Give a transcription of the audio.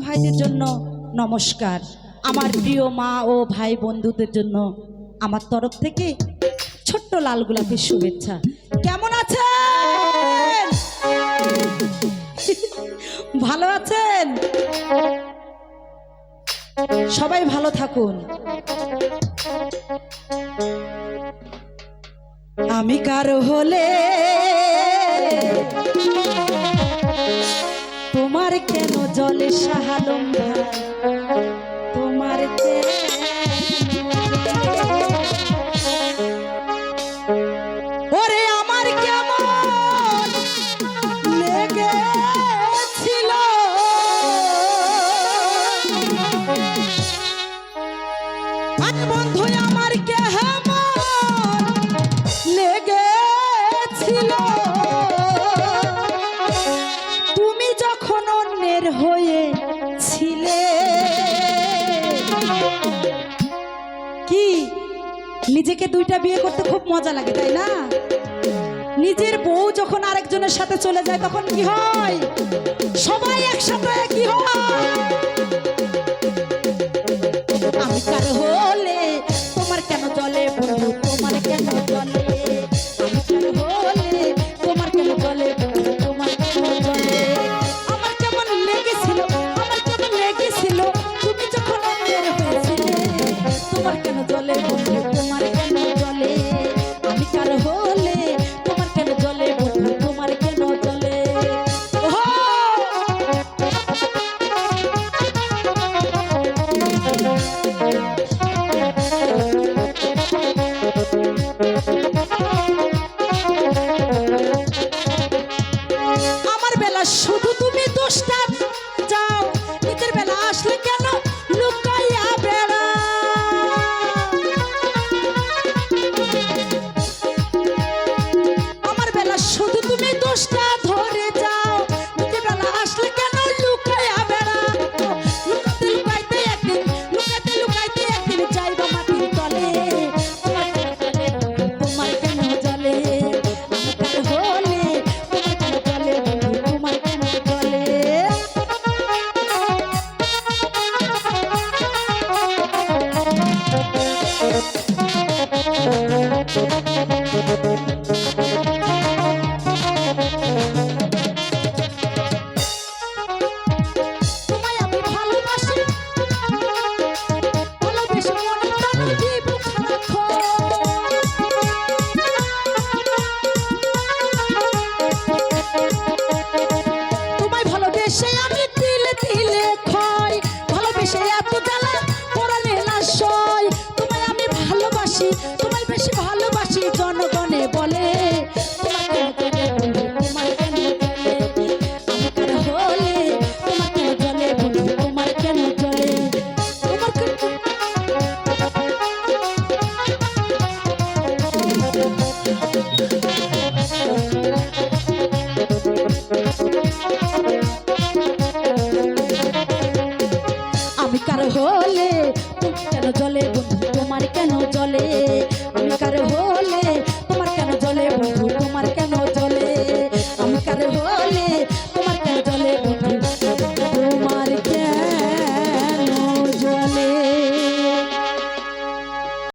ভাইদের জন্য নমস্কার। আমার প্রিয় মা ও ভাই বন্ধুদের জন্য আমার তরফ থেকে ছোট্ট লাল গোলাপের শুভেচ্ছা। কেমন আছেন? ভালো আছেন? সবাই ভালো থাকুন। আমি কারো হলে তোমার কেন জলে সাহালম ভাই, তোমার ওরে আমার কেমন লেগেছিল, বন্ধু আমার কেমন লেগেছিল তুমি যখন অন্যের হয়েছিলে। কি নিজেকে দুইটা বিয়ে করতে খুব মজা লাগে, তাই না? নিজের বউ যখন আরেকজনের সাথে চলে যায় তখন কি হয়? সবাই একসাথে কি হয়?